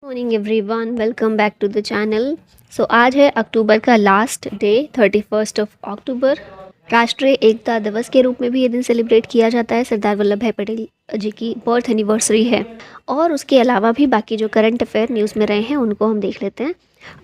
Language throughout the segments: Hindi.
Morning everyone, welcome back to the channel. So आज है अक्टूबर का लास्ट डे, 31 अक्टूबर। राष्ट्रीय एकता दिवस के रूप में भी ये दिन सेलिब्रेट किया जाता है। सरदार वल्लभ भाई पटेल जी की बर्थ एनिवर्सरी है। और उसके अलावा भी बाकी जो करंट अफेयर न्यूज़ में रहे हैं उनको हम देख लेते हैं।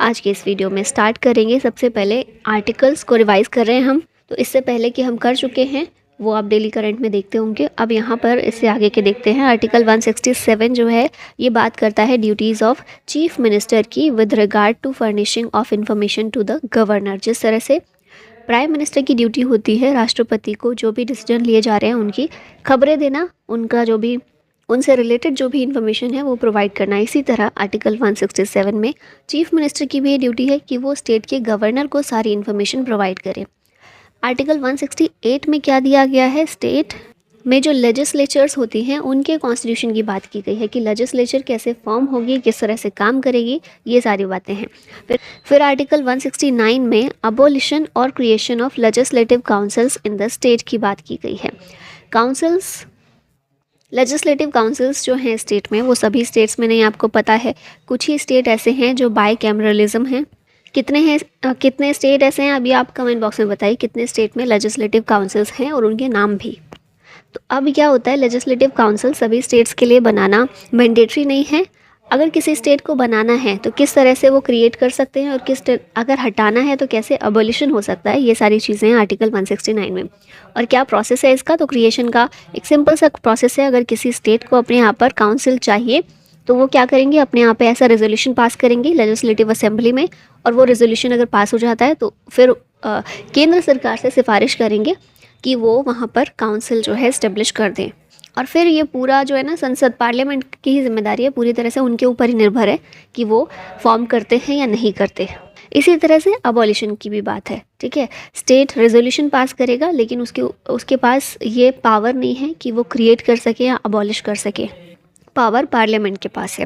आज के इस वीडियो में स्टार्ट करेंगे। सबसे पहले आर्टिकल्स को रिवाइज कर रहे हैं हम, तो इससे पहले कि हम कर चुके हैं वो आप डेली करंट में देखते होंगे। अब यहाँ पर इससे आगे के देखते हैं। आर्टिकल 167 जो है ये बात करता है ड्यूटीज़ ऑफ चीफ मिनिस्टर की with regard to furnishing of information to the governor. जिस तरह से प्राइम मिनिस्टर की ड्यूटी होती है राष्ट्रपति को जो भी डिसीजन लिए जा रहे हैं उनकी खबरें देना, उनका जो भी उनसे रिलेटेड जो भी इन्फॉर्मेशन है वो प्रोवाइड करना। इसी तरह आर्टिकल 167 में चीफ मिनिस्टर की भी ये ड्यूटी है कि वो स्टेट के गवर्नर को सारी इन्फॉर्मेशन प्रोवाइड करें। आर्टिकल 168 में क्या दिया गया है, स्टेट में जो लेजिस्लेचर्स होती हैं उनके कॉन्स्टिट्यूशन की बात की गई है कि लेजिस्लेचर कैसे फॉर्म होगी, किस तरह से काम करेगी, ये सारी बातें हैं। फिर आर्टिकल 169 में अबोलिशन और creation of legislative councils in the state की बात की गई है। काउंसिल्स, लेजिस्लेटिव काउंसिल्स जो हैं स्टेट में, वो सभी स्टेट्स में नहीं, आपको पता है कुछ ही स्टेट ऐसे हैं जो बाई कैमरलिज्म हैं। कितने हैं, कितने स्टेट ऐसे हैं अभी आप कमेंट बॉक्स में बताइए कितने स्टेट में लेजिस्लेटिव काउंसिल्स हैं और उनके नाम भी। तो अब क्या होता है, लेजिस्लेटिव काउंसिल सभी स्टेट्स के लिए बनाना मैंडेटरी नहीं है। अगर किसी स्टेट को बनाना है तो किस तरह से वो क्रिएट कर सकते हैं और अगर हटाना है तो कैसे अबोलिशन हो सकता है, ये सारी चीज़ें हैं आर्टिकल 169 में। और क्या प्रोसेस है इसका, तो क्रिएशन का एक सिंपल सा प्रोसेस है। अगर किसी स्टेट को अपने यहाँ पर काउंसिल चाहिए तो वो क्या करेंगे, अपने यहाँ पे ऐसा रेजोल्यूशन पास करेंगे लेजिस्लेटिव असेंबली में, और वो रेजोल्यूशन अगर पास हो जाता है तो फिर केंद्र सरकार से सिफारिश करेंगे कि वो वहाँ पर काउंसिल जो है इस्टेब्लिश कर दें। और फिर ये पूरा जो है ना, संसद पार्लियामेंट की ही जिम्मेदारी है, पूरी तरह से उनके ऊपर ही निर्भर है कि वो फॉर्म करते हैं या नहीं करते। इसी तरह से अबॉलिशन की भी बात है, ठीक है। स्टेट रेजोल्यूशन पास करेगा लेकिन उसके पास ये पावर नहीं है कि वो क्रिएट कर सके या अबॉलिश कर सके, पावर पार्लियामेंट के पास है।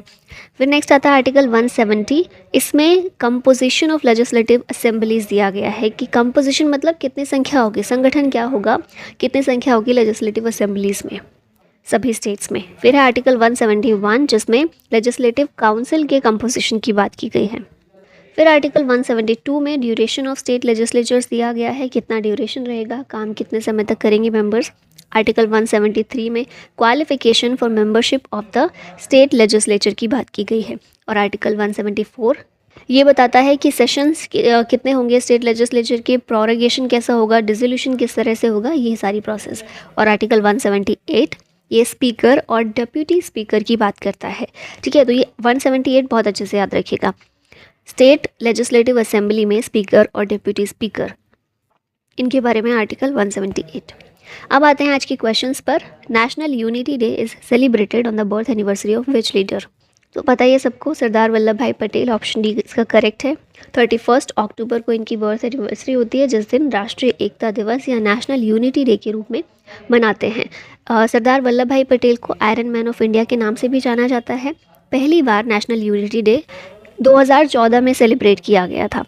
फिर नेक्स्ट आता है आर्टिकल 170। इसमें कंपोजिशन ऑफ लेजिस्लेटिव असेंबलीज दिया गया है कि कंपोजिशन मतलब कितनी संख्या होगी, संगठन क्या होगा, कितनी संख्या होगी लेजिस्लेटिव असेंबलीज में सभी स्टेट्स में। फिर है आर्टिकल 171 जिसमें लेजिस्लेटिव काउंसिल के कंपोजिशन की बात की गई है। फिर आर्टिकल 172 में ड्यूरेशन ऑफ स्टेट लेजिस्लेचर्स दिया गया है, कितना ड्यूरेशन रहेगा, काम कितने समय तक करेंगे मेंबर्स। आर्टिकल 173 में qualification for membership of the state legislature की बात की गई है। और आर्टिकल 174 ये बताता है कि सेशंस कितने होंगे स्टेट लेजिस्लेचर के, प्रोरोगेशन कैसा होगा, डिसोल्यूशन किस तरह से होगा, ये सारी प्रोसेस। और आर्टिकल 178 ये स्पीकर और डिप्यूटी स्पीकर की बात करता है, ठीक है। तो ये 178 बहुत अच्छे से याद रखिएगा। स्टेट लेजिस्लेटिव असेंबली में स्पीकर और डिप्यूटी स्पीकर, इनके बारे में आर्टिकल 178। अब आते हैं आज के क्वेश्चंस पर। National unity day is celebrated on the birth anniversary of which leader. तो पता ही है सबको, सरदार वल्लभ भाई पटेल, ऑप्शन डी इसका करेक्ट है। 31 अक्टूबर को इनकी बर्थ एनिवर्सरी होती है, जिस दिन राष्ट्रीय एकता दिवस या नेशनल यूनिटी डे के रूप में मनाते हैं। सरदार वल्लभ भाई पटेल को आयरन मैन ऑफ इंडिया के नाम से भी जाना जाता है। पहली बार नेशनल यूनिटी डे 2014 में सेलिब्रेट किया गया था।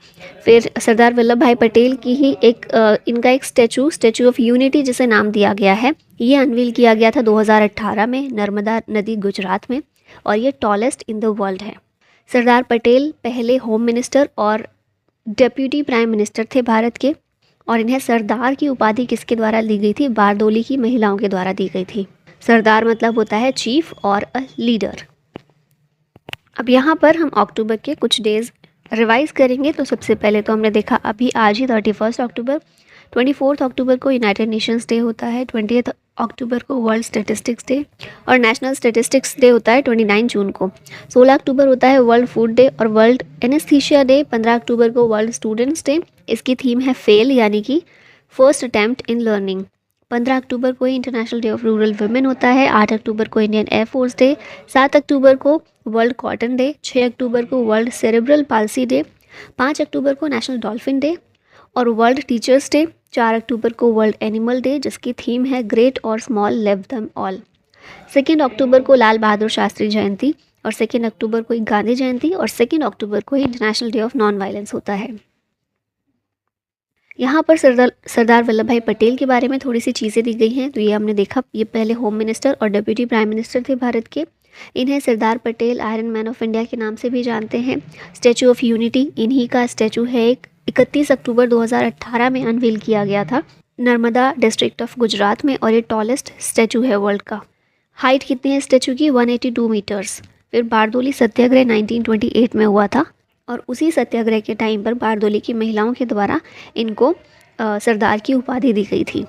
फिर सरदार वल्लभ भाई पटेल की ही इनका एक स्टैचू ऑफ यूनिटी जिसे नाम दिया गया है, ये अनवील किया गया था 2018 में नर्मदा नदी गुजरात में, और ये टॉलेस्ट इन द वर्ल्ड है। सरदार पटेल पहले होम मिनिस्टर और डेप्यूटी प्राइम मिनिस्टर थे भारत के, और इन्हें सरदार की उपाधि किसके द्वारा दी गई थी, बारदोली की महिलाओं के द्वारा दी गई थी। सरदार मतलब होता है चीफ और अ लीडर। अब यहाँ पर हम अक्टूबर के कुछ डेज रिवाइज करेंगे। तो सबसे पहले तो हमने देखा अभी आज ही 31 अक्टूबर, 24 अक्टूबर को यूनाइटेड नेशंस डे होता है, 20 अक्टूबर को वर्ल्ड स्टैटिस्टिक्स डे, और नेशनल स्टैटिस्टिक्स डे होता है 29 जून को। 16 अक्टूबर होता है वर्ल्ड फूड डे और वर्ल्ड एनेस्थीसिया डे। 15 अक्टूबर को वर्ल्ड स्टूडेंट्स डे, इसकी थीम है फेल यानी कि फर्स्ट अटैम्प्ट इन लर्निंग। 15 अक्टूबर को international day of rural women होता है। 8 अक्टूबर को इंडियन एयरफोर्स डे। 7 अक्टूबर को वर्ल्ड कॉटन डे। 6 अक्टूबर को वर्ल्ड सेरेब्रल पाल्सी डे। 5 अक्टूबर को नेशनल डॉल्फिन डे और वर्ल्ड टीचर्स डे। 4 अक्टूबर को वर्ल्ड एनिमल डे जिसकी थीम है ग्रेट और स्मॉल लिव देम ऑल। 2 अक्टूबर को लाल बहादुर शास्त्री जयंती, और 2 अक्टूबर को गांधी जयंती, और 2 अक्टूबर को international day of non violence होता है। यहाँ पर सरदार वल्लभ भाई पटेल के बारे में थोड़ी सी चीज़ें दी गई हैं। तो ये हमने देखा, ये पहले होम मिनिस्टर और डिप्यूटी प्राइम मिनिस्टर थे भारत के। इन्हें Sardar Patel iron man of India के नाम से भी जानते हैं। स्टैचू ऑफ यूनिटी इन्हीं का स्टैचू है। 31 अक्टूबर 2018 में अनवील किया गया था नर्मदा डिस्ट्रिक्ट ऑफ गुजरात में, और ये टॉलेस्ट स्टैचू है वर्ल्ड का। हाइट कितनी है स्टैचू की? 182 मीटर्स। फिर बारदोली सत्याग्रह 1928 में हुआ था, और उसी सत्याग्रह के टाइम पर बारदोली की महिलाओं के द्वारा इनको सरदार की उपाधि दी गई थी।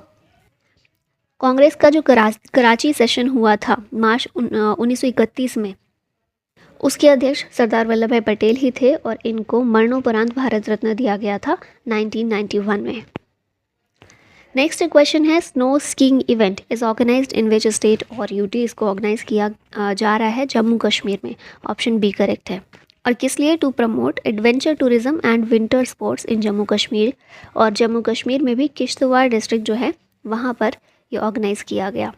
कांग्रेस का जो कराची सेशन हुआ था मार्च 1931 में, उसके अध्यक्ष सरदार वल्लभ भाई पटेल ही थे, और इनको मरणोपरांत भारत रत्न दिया गया था 1991 में। नेक्स्ट क्वेश्चन है, snow skiing event is organised in which state और यूटी? इसको ऑर्गेनाइज किया जा रहा है जम्मू कश्मीर में। ऑप्शन बी करेक्ट है। और किस लिए? To promote adventure tourism and winter sports in Jammu Kashmir. और जम्मू कश्मीर में भी किश्तवाड़ डिस्ट्रिक्ट जो है वहाँ पर ये ऑर्गेनाइज किया गया।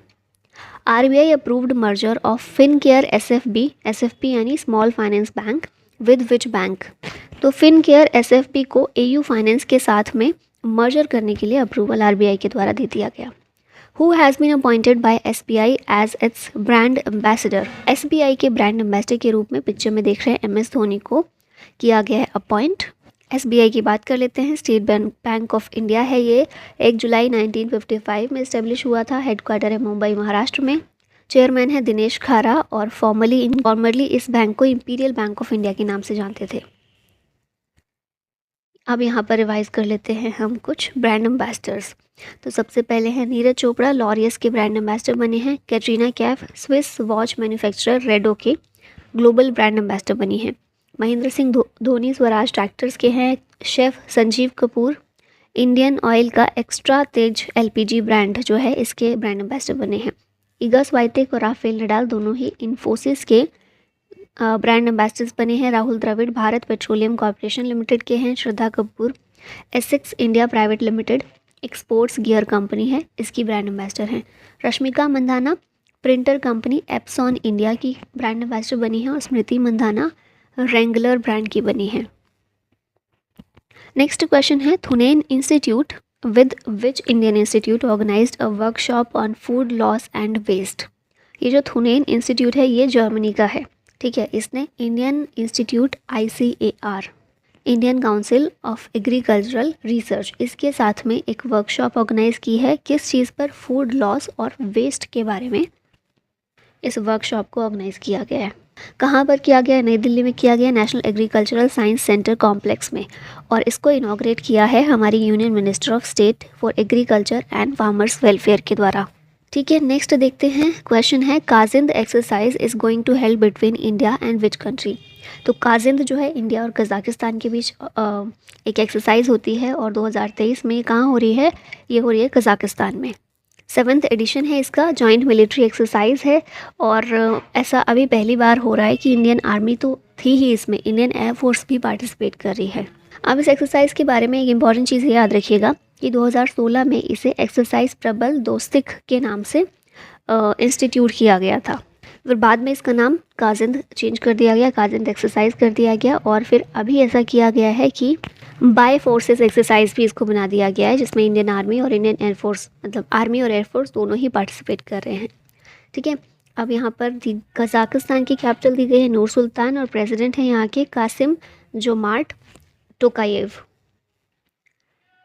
RBI approved merger of Fincare SFB यानी small finance bank with which bank? तो फिनकेयर एसएफबी को एयू फाइनेंस के साथ में मर्जर करने के लिए अप्रूवल आरबीआई के द्वारा दे दिया गया। Who has been appointed by SBI as its brand ambassador? SBI के ब्रांड एम्बेसडर के रूप में पिक्चर में देख रहे हैं एमएस धोनी को किया गया है अपॉइंट। एसबीआई की बात कर लेते हैं। स्टेट बैंक ऑफ इंडिया है ये। 1 जुलाई 1955 में इस्टेब्लिश हुआ था। हेडक्वार्टर है मुंबई महाराष्ट्र में। चेयरमैन है दिनेश खारा, और फॉर्मली इस बैंक को इंपीरियल बैंक ऑफ इंडिया के नाम से जानते थे। अब यहाँ पर रिवाइज कर लेते हैं हम कुछ ब्रांड एम्बेसडर्स। तो सबसे पहले हैं नीरज चोपड़ा, लॉरियस के ब्रांड एम्बेसडर बने हैं। Katrina Kaif Swiss watch manufacturer redo के ग्लोबल ब्रांड एम्बेसडर बनी हैं। महेंद्र सिंह धोनी स्वराज ट्रैक्टर्स के हैं। Chef Sanjeev Kapoor Indian oil का एक्स्ट्रा तेज एलपीजी ब्रांड जो है इसके ब्रांड एम्बेसडर बने हैं। इगा स्वाइतेक और राफेल नडाल दोनों ही इन्फोसिस के ब्रांड एम्बेसडर्स बने हैं। Rahul Dravid Bharat Petroleum Corporation Limited के हैं। Shraddha Kapoor Asics India Private Limited exports gear company है, इसकी ब्रांड एम्बेसडर हैं। Rashmika Mandanna printer company Epson India की ब्रांड एम्बेसडर बनी है, और स्मृति मंदाना रेंगलर ब्रांड की बनी है। नेक्स्ट क्वेश्चन है, Thunen Institute with which Indian institute organised a workshop on food loss and waste? ये जो थुनेन इंस्टीट्यूट है ये जर्मनी का है, ठीक है। इसने Indian institute ICAR Indian council of agricultural research इसके साथ में एक वर्कशॉप ऑर्गेनाइज की है। किस चीज़ पर? फूड लॉस और वेस्ट के बारे में इस वर्कशॉप को ऑर्गेनाइज किया गया है। कहाँ पर किया गया? नई दिल्ली में किया गया, National Agricultural Science Centre Complex में, और इसको इनॉग्रेट किया है हमारी union minister of state for agriculture and farmers welfare के द्वारा, ठीक है। नेक्स्ट देखते हैं, क्वेश्चन है Kazind exercise is going to help between India and which country? तो काजिंद जो है इंडिया और कज़ाकिस्तान के बीच एक एक्सरसाइज होती है, और 2023 में कहाँ हो रही है? ये हो रही है कज़ाकिस्तान में। 7th एडिशन है इसका, जॉइंट मिलिट्री एक्सरसाइज है, और ऐसा अभी पहली बार हो रहा है कि इंडियन आर्मी तो थी ही इसमें, इंडियन एयरफोर्स भी पार्टिसिपेट कर रही है। अब इस एक्सरसाइज के बारे में एक इम्पॉर्टेंट चीज़ याद रखिएगा कि 2016 में इसे एक्सरसाइज प्रबल दोस्तिक के नाम से इंस्टीट्यूट किया गया था। फिर बाद में इसका नाम काजिंद चेंज कर दिया गया, काजिंद एक्सरसाइज कर दिया गया, और फिर अभी ऐसा किया गया है कि बाय फोर्सेस एक्सरसाइज भी इसको बना दिया गया है, जिसमें इंडियन आर्मी और इंडियन एयरफोर्स मतलब आर्मी और एयरफोर्स दोनों ही पार्टिसिपेट कर रहे हैं, ठीक है। अब यहाँ पर कज़ाकिस्तान की कैपिटल दी गई है नूर सुल्तान, और प्रेसिडेंट है यहाँ के कासिम जोमार्ट टोकायेव।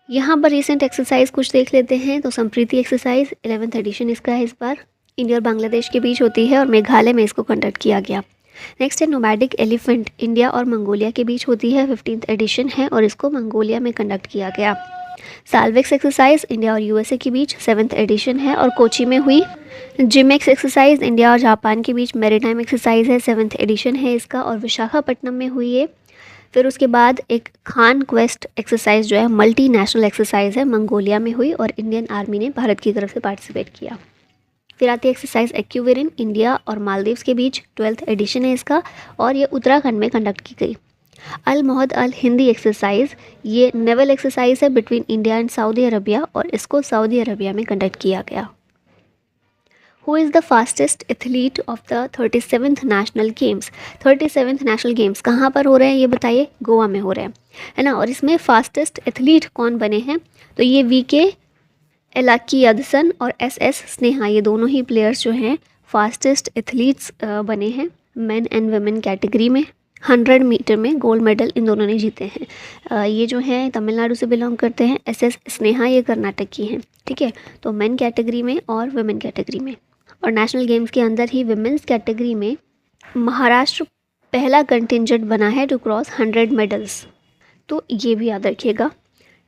यहाँ पर रिसेंट एक्सरसाइज कुछ देख लेते हैं। तो संप्रीति एक्सरसाइज 11th एडिशन इसका है, इस बार इंडिया और बांग्लादेश के बीच होती है, और मेघालय में इसको कंडक्ट किया गया। नेक्स्ट है नोमैडिक एलिफेंट, इंडिया और मंगोलिया के बीच होती है, 15th एडिशन है, और इसको मंगोलिया में कंडक्ट किया गया। साल्वेक्स एक्सरसाइज इंडिया और यूएसए के बीच 7th एडिशन है, और कोची में हुई। जिमेक्स एक्सरसाइज इंडिया और जापान के बीच मैरीटाइम एक्सरसाइज है, 7th एडिशन है इसका, और विशाखापट्टनम में हुई है। फिर उसके बाद एक खान क्वेस्ट एक्सरसाइज जो है मल्टी नेशनल एक्सरसाइज है, मंगोलिया में हुई, और इंडियन आर्मी ने भारत की तरफ से पार्टिसिपेट किया। फिर आती है एक्सरसाइज एक्यूवेरिन, इंडिया और मालदीव्स के बीच, 12th एडिशन है इसका, और ये उत्तराखंड में कंडक्ट की गई। अल मोहद अल हिंदी एक्सरसाइज, ये नेवल एक्सरसाइज है between India and Saudi Arabia, और इसको सऊदी अरबिया में कंडक्ट किया गया। Who is the fastest athlete of the 37th national games? 37th national games कहाँ पर हो रहे हैं ये बताइए? गोवा में हो रहे हैं, है ना। और इसमें फास्टेस्ट एथलीट कौन बने हैं? तो ये VK एलाकियदसन और SS स्नेहा, ये दोनों ही प्लेयर्स जो हैं फास्टेस्ट एथलीट्स बने हैं मेन एंड वुमेन कैटेगरी में। 100 मीटर में गोल्ड मेडल इन दोनों ने जीते हैं। ये जो हैं तमिलनाडु से बिलोंग करते हैं। SS स्नेहा ये कर्नाटक की हैं, ठीक है। तो मेन कैटेगरी में और वुमेन कैटेगरी में। और नेशनल गेम्स के अंदर ही वुमेन्स कैटेगरी में महाराष्ट्र पहला कंटिंजेंट बना है टू क्रॉस 100 मेडल्स, तो ये भी याद रखिएगा।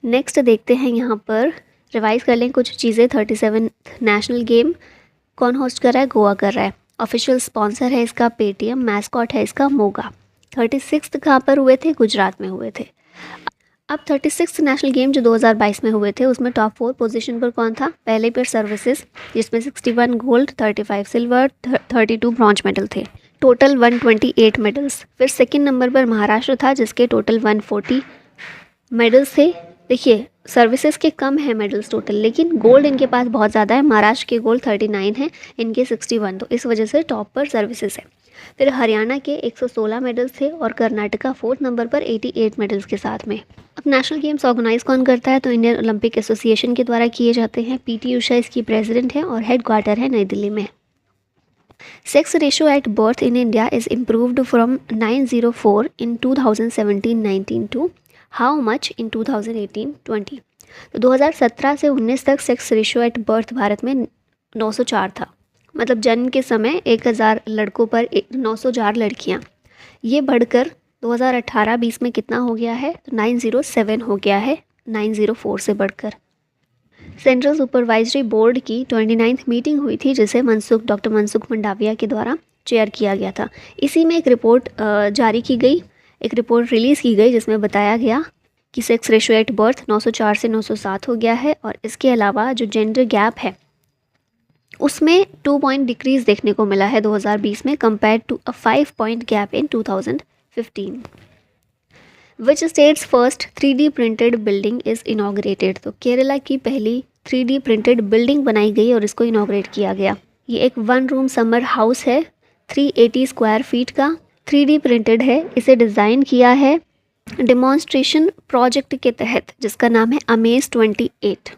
नेक्स्ट देखते हैं, यहाँ पर रिवाइज कर लें कुछ चीज़ें। 37 नेशनल गेम कौन होस्ट कर रहा है? गोवा कर रहा है। ऑफिशियल स्पॉन्सर है इसका पेटीएम, मैस्कॉट है इसका मोगा। 36 कहाँ पर हुए थे? गुजरात में हुए थे। अब 36 नेशनल गेम जो 2022 में हुए थे उसमें टॉप 4 पोजीशन पर कौन था? पहले पर सर्विसेज जिसमें 61 गोल्ड, 35 सिल्वर, 32 ब्रॉन्ज मेडल थे, टोटल 128 मेडल्स। फिर सेकंड नंबर पर महाराष्ट्र था जिसके टोटल 140 मेडल्स थे। देखिए सर्विसेज के कम है मेडल्स टोटल, लेकिन गोल्ड इनके पास बहुत ज़्यादा है। महाराष्ट्र के गोल्ड 39 है, इनके 61, तो इस वजह से टॉप पर सर्विसेज है। फिर हरियाणा के 116 मेडल्स थे और कर्नाटका 4th नंबर पर 88 मेडल्स के साथ में। अब नेशनल गेम्स ऑर्गेनाइज कौन करता है? तो इंडियन ओलंपिक एसोसिएशन के द्वारा किए जाते हैं। PT उषा इसकी प्रेसिडेंट है और हेड क्वार्टर है नई दिल्ली में। Sex ratio at birth in India is improved from 904 in 2017-19 to how much in 2018-20? तो 2017 से 19 तक sex ratio at birth Bharat में 904 था। मतलब जन्म के समय 1000 लड़कों पर 904 लड़कियां। ये बढ़कर 2018-20 में कितना हो गया है? तो 907 हो गया है, 904 से बढ़कर। सेंट्रल सुपरवाइजरी बोर्ड की 29th मीटिंग हुई थी जिसे डॉक्टर मनसुख मंडाविया के द्वारा चेयर किया गया था। इसी में एक रिपोर्ट जारी की गई, एक रिपोर्ट रिलीज़ की गई जिसमें बताया गया कि सेक्स रेशियो एट बर्थ 904 से 907 हो गया है। और इसके अलावा जो जेंडर गैप है उसमें 2 पॉइंट डिक्रीज़ देखने को मिला है 2020 में compare to a 5 point gap in 2015। Which states first 3D printed building is inaugurated? तो केरला की पहली 3D प्रिंटेड बिल्डिंग बनाई गई और इसको इनाग्रेट किया गया। ये एक 1 रूम समर हाउस है, 380 स्क्वायर फीट का, 3D प्रिंटेड है। इसे डिज़ाइन किया है डेमोन्स्ट्रेशन प्रोजेक्ट के तहत जिसका नाम है अमेज 28।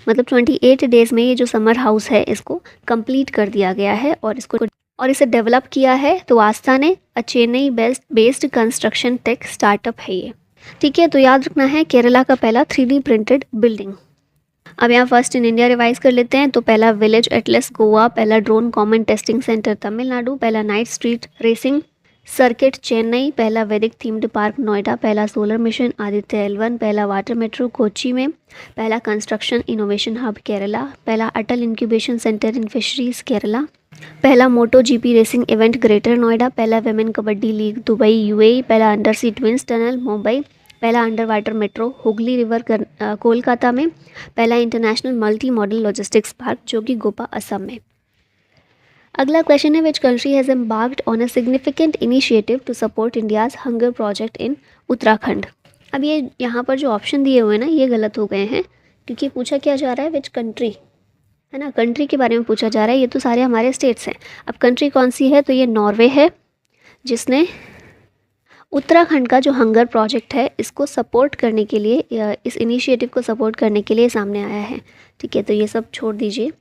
मतलब 28 डेज़ में ये जो समर हाउस है इसको कंप्लीट कर दिया गया है और इसे डेवलप किया है तो आस्था ने, Chennai based construction tech startup है ये, ठीक है। तो याद रखना है केरला का पहला 3D प्रिंटेड बिल्डिंग। अब यहाँ फर्स्ट इन इंडिया रिवाइज कर लेते हैं। तो पहला विलेज एटलस गोवा, पहला drone common testing centre Tamil Nadu, पहला night street racing circuit Chennai, पहला वैदिक थीम्ड पार्क नोएडा, पहला सोलर मिशन आदित्य L1, पहला वाटर मेट्रो कोच्चि में, पहला कंस्ट्रक्शन इनोवेशन हब केरला, पहला Atal incubation centre in fisheries Kerala, पहला moto GP racing event greater Noida, पहला women kabaddi league Dubai UAE, पहला under sea twins tunnel Mumbai, पहला under water metro Hooghly river Kolkata में, पहला international multi modal logistics park Jogighopa Assam में। अगला क्वेश्चन है which country has embarked on a significant initiative to support India's hunger project in Uttarakhand? अब ये यहाँ पर जो ऑप्शन दिए हुए हैं ना ये गलत हो गए हैं क्योंकि पूछा क्या जा रहा है विच कंट्री, है ना, कंट्री के बारे में पूछा जा रहा है। ये तो सारे हमारे स्टेट्स हैं। अब कंट्री कौन सी है? तो ये नॉर्वे है जिसने उत्तराखंड का जो हंगर प्रोजेक्ट है इसको सपोर्ट करने के लिए, इस इनिशिएटिव को सपोर्ट करने के लिए सामने आया है, ठीक है। तो ये सब छोड़ दीजिए।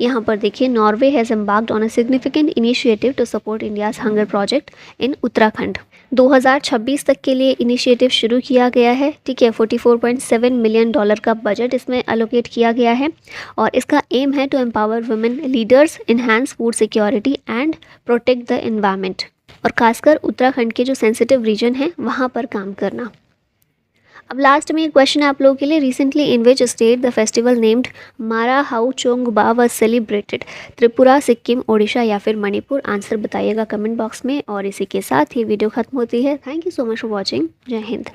यहाँ पर देखिए Norway has embarked on a significant initiative to support India's hunger project in Uttarakhand. 2026 तक के लिए इनिशिएटिव शुरू किया गया है, ठीक है। $44.7 मिलियन का बजट इसमें एलोकेट किया गया है और इसका एम है to empower women leaders, enhance food security and protect the environment, और खासकर उत्तराखंड के जो सेंसिटिव रीजन है वहाँ पर काम करना। अब लास्ट में एक क्वेश्चन है आप लोगों के लिए, recently in which state the festival named Mera Hou Chongba was celebrated? Tripura, Sikkim, Odisha या फिर मणिपुर? आंसर बताइएगा कमेंट बॉक्स में। और इसी के साथ ही वीडियो खत्म होती है। Thank you so much for watching. जय हिंद।